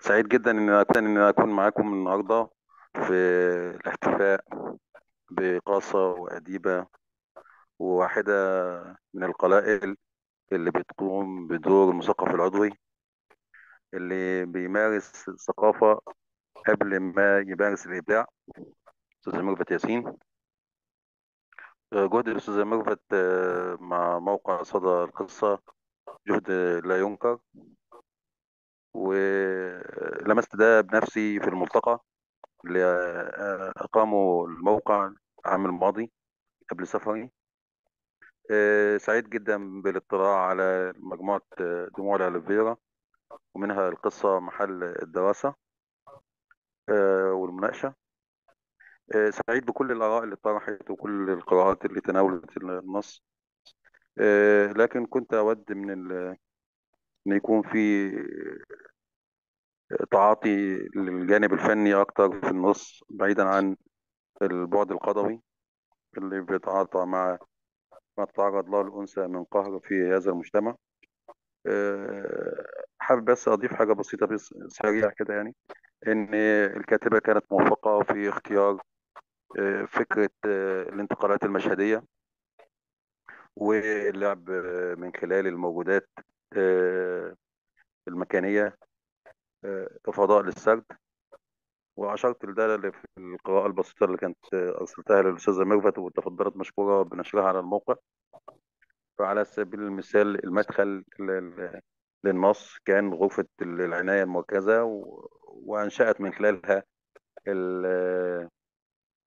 سعيد جدا إن أنا أكون معاكم النهاردة في الاحتفاء بقاصة وأديبة وواحدة من القلائل اللي بتقوم بدور المثقف العضوي اللي بيمارس الثقافة قبل ما يمارس الإبداع. أستاذة ميرفت ياسين. جهد الأستاذة ميرفت مع موقع صدى القصة جهد لا ينكر، ولمست ده بنفسي في الملتقى اللي أقامه الموقع العام الماضي قبل سفري. سعيد جدا بالاطلاع على مجموعة دموع الألوفيرا، ومنها القصة محل الدراسة والمناقشة. سعيد بكل الآراء اللي طرحت وكل القراءات اللي تناولت النص. لكن كنت أود إن يكون في تعاطي للجانب الفني أكتر في النص، بعيدا عن البعد القضوي اللي بيتعاطى مع ما تتعرض له الأنثى من قهر في هذا المجتمع. حابب بس أضيف حاجة بسيطة بس سريع كده، يعني إن الكاتبة كانت موفقة في اختيار فكرة الانتقالات المشهدية واللعب من خلال الموجودات آه، المكانية كفضاء للسرد. وأشرت لده في القراءة البسيطة اللي كانت أرسلتها للأستاذة ميرفت، وتفضلت مشكورة بنشرها على الموقع. فعلى سبيل المثال المدخل للنص كان غرفة العناية المركزة، وأنشأت من خلالها ال-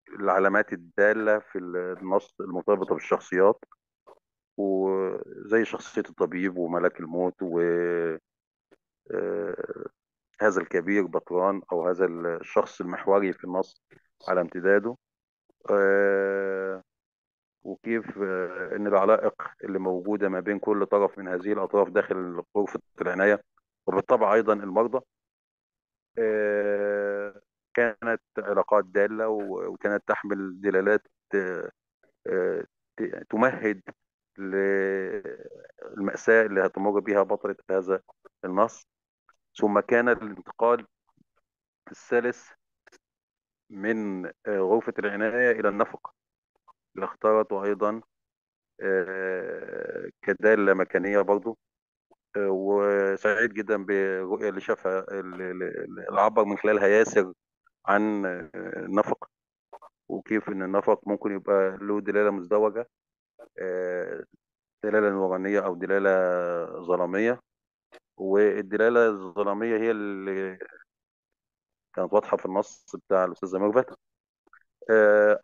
العلامات الدالة في النص المرتبطة بالشخصيات، وزي شخصية الطبيب وملك الموت وهذا الكبير بطران، أو هذا الشخص المحوري في النص على امتداده. آه، وكيف إن العلائق اللي موجودة ما بين كل طرف من هذه الأطراف داخل غرفة العناية، وبالطبع أيضا المرضى، آه، كانت علاقات دالة وكانت تحمل دلالات آه، آه، تمهد للمأساة اللي هتمر بها بطلة هذا النص. ثم كان الانتقال الثالث من غرفة العناية إلى النفق اللي اختارته أيضا كدالة مكانية برضو. وسعيد جدا بالرؤية اللي شافها اللي عبر من خلالها ياسر عن النفق، وكيف ان النفق ممكن يبقى له دلاله مزدوجه، آه، دلاله نورانيه او دلاله ظلاميه. والدلاله الظلاميه هي اللي كانت واضحه في النص بتاع الاستاذه ميرفت.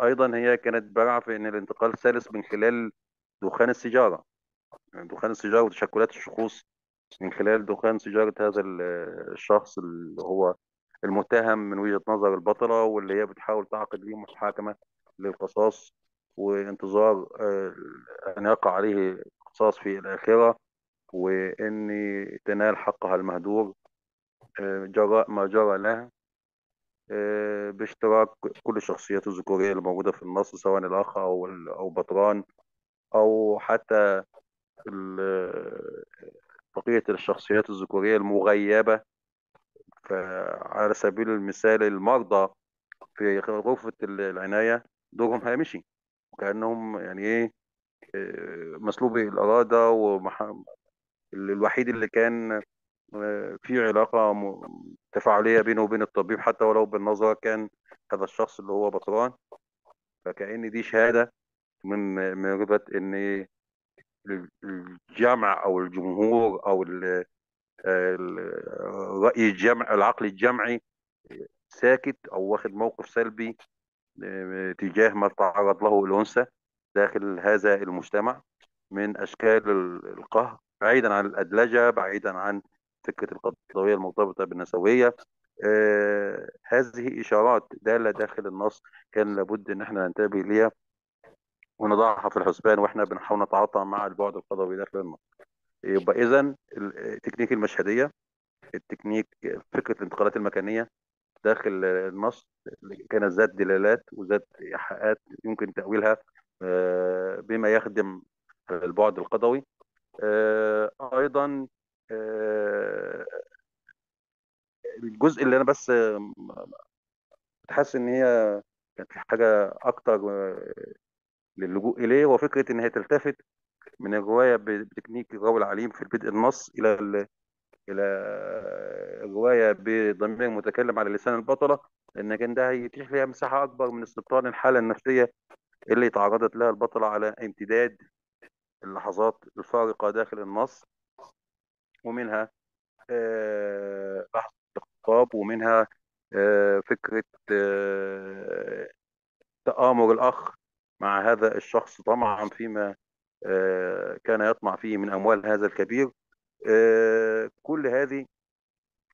ايضا هي كانت بارعه في ان الانتقال الثالث من خلال دخان السيجاره، يعني دخان السيجاره وتشكلات الشخوص من خلال دخان سيجاره هذا الشخص اللي هو المتهم من وجهة نظر البطلة، واللي هي بتحاول تعقد ليه محاكمة للقصاص، وانتظار أن يقع عليه قصاص في الآخرة، وأن تنال حقها المهدور جراء ما جرى لها، باشتراك كل الشخصيات الذكورية اللي موجودة في النص، سواء الأخ أو بطران، أو حتى بقية الشخصيات الذكورية المغيبة. فعلى سبيل المثال المرضى في غرفة العناية دورهم هامشي، وكأنهم يعني إيه، مسلوبي الإرادة، الوحيد اللي كان في علاقة تفاعلية بينه وبين الطبيب حتى ولو بالنظر كان هذا الشخص اللي هو بطران. فكأن دي شهادة من ربط إن الجمع أو الجمهور أو الرأي الجمع العقل الجمعي ساكت أو واخد موقف سلبي تجاه ما تعرض له الأنثى داخل هذا المجتمع من أشكال القهر، بعيدا عن الأدلجة، بعيدا عن فكرة القضية المرتبطة بالنسوية. هذه إشارات دالة داخل النص كان لابد إن احنا ننتبه ليها ونضعها في الحسبان واحنا بنحاول نتعاطى مع البعد القضوي داخل النص. يبقى إذا التكنيك المشهدية، التكنيك، فكرة الانتقالات المكانية داخل النص كانت ذات دلالات وذات إيحاءات يمكن تأويلها بما يخدم البعد القضوي. أيضا الجزء اللي انا بس حاسس ان هي كانت في حاجه اكتر للجوء اليه، هو فكره ان هي تلتفت من الروايه بتكنيك الراوي العليم في البدء النص الى الى الروايه بضمير متكلم على لسان البطله، لان كان ده هيتيح ليها مساحه اكبر من استبطان الحاله النفسيه اللي تعرضت لها البطله على امتداد اللحظات الفارقه داخل النص، ومنها لحظه الخطاب، ومنها فكره تآمر الأخ مع هذا الشخص طمعا فيما كان يطمع فيه من أموال هذا الكبير. كل هذه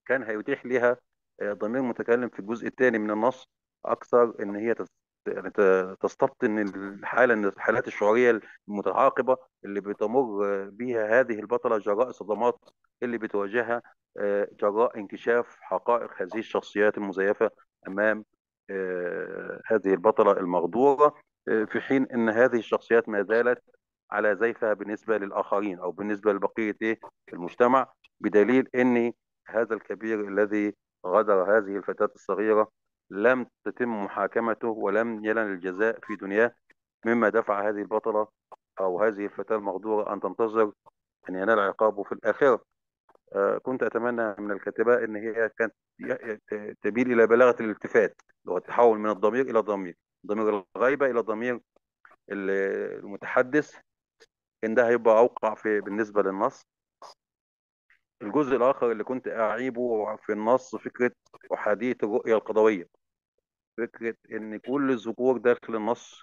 كان هيتيح لها ضمير متكلم في الجزء الثاني من النص أكثر إن هي يعني تستبطن الحالة، إن الحالات الشعورية المتعاقبة اللي بتمر بها هذه البطلة جراء صدمات اللي بتواجهها جراء انكشاف حقائق هذه الشخصيات المزيفة أمام هذه البطلة المغدورة، في حين أن هذه الشخصيات ما زالت على زيفها بالنسبة للآخرين أو بالنسبة لبقية المجتمع، بدليل أن هذا الكبير الذي غدر هذه الفتاة الصغيرة لم تتم محاكمته ولم ينل الجزاء في دنياه، مما دفع هذه البطلة أو هذه الفتاة المغدورة أن تنتظر أن ينال عقابه في الآخرة. كنت أتمنى من الكاتبة أن هي كانت تميل إلى بلاغة الالتفات، اللي هو التحول من الضمير إلى ضمير، ضمير الغيبة إلى ضمير المتحدث، إن ده هيبقى أوقع في بالنسبة للنص. الجزء الآخر اللي كنت أعيبه في النص فكرة أحادية الرؤية القضوية، فكرة إن كل الذكور داخل النص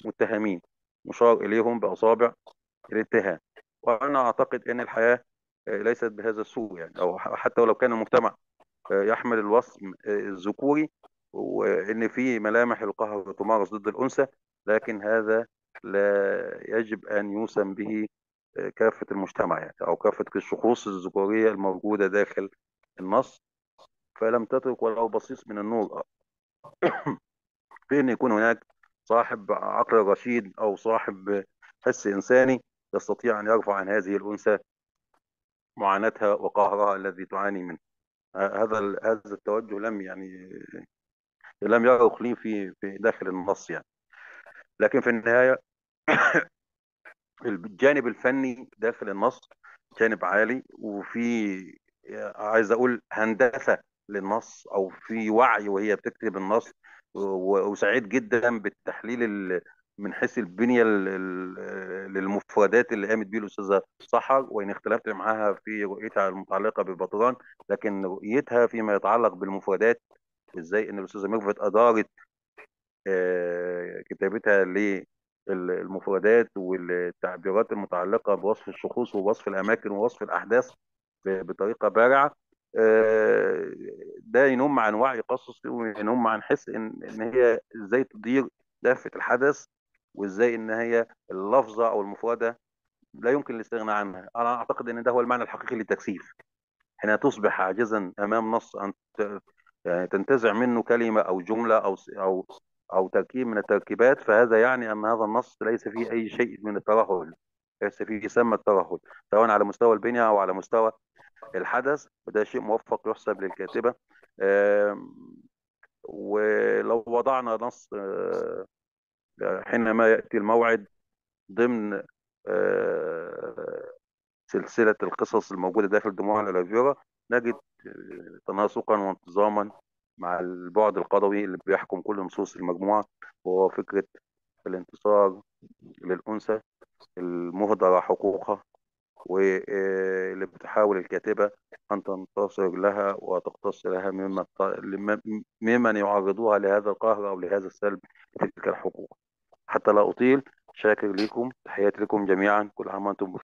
متهمين مشار إليهم بأصابع الاتهام، وأنا أعتقد أن الحياة ليست بهذا السوء، يعني أو حتى ولو كان المجتمع يحمل الوصف الذكوري وإن في ملامح القهر تمارس ضد الأنثى، لكن هذا لا يجب أن يوسم به كافة المجتمع، يعني أو كافة الشخوص الذكورية الموجودة داخل النص، فلم تترك ولو بصيص من النور في أن يكون هناك صاحب عقل رشيد أو صاحب حس إنساني يستطيع أن يرفع عن هذه الأنثى معاناتها وقهرها الذي تعاني منه. هذا التوجه لم يرق لي في داخل النص يعني. لكن في النهاية الجانب الفني داخل النص جانب عالي، وفي عايز اقول هندسة للنص او في وعي وهي بتكتب النص، وسعيد جدا بالتحليل من حيث البنية للمفردات اللي قامت بيه الأستاذة سحر، وإن اختلفت معها في رؤيتها المتعلقة ببطران، لكن رؤيتها فيما يتعلق بالمفردات، ازاي ان الأستاذة ميرفت أدارت كتابتها للمفردات والتعبيرات المتعلقة بوصف الشخوص ووصف الأماكن ووصف الأحداث بطريقة بارعة. ده ينم عن وعي قصصي، وينم عن حس إن هي إزاي تدير دافة الحدث، وإزاي إن هي اللفظة أو المفردة لا يمكن الاستغناء عنها. أنا أعتقد إن ده هو المعنى الحقيقي للتكثيف، حين تصبح عاجزا امام نص ان يعني تنتزع منه كلمه او جمله او تركيب من التركيبات، فهذا يعني ان هذا النص ليس فيه اي شيء من الترهل، ليس فيه يسمى الترهل سواء على مستوى البنية او على مستوى الحدث، وده شيء موفق يحسب للكاتبه. آم، ولو وضعنا نص حينما ياتي الموعد ضمن سلسلة القصص الموجودة داخل دموع الألافيورا، نجد تناسقا وانتظاما مع البعد القضوي اللي بيحكم كل نصوص المجموعة، وهو فكرة الانتصار للأنثى المهدرة حقوقها، واللي بتحاول الكاتبة أن تنتصر لها وتقتص لها ممن يعرضوها لهذا القهر أو لهذا السلب في تلك الحقوق. حتى لا أطيل، شاكر لكم، تحياتي لكم جميعا، كل عام وأنتم بخير.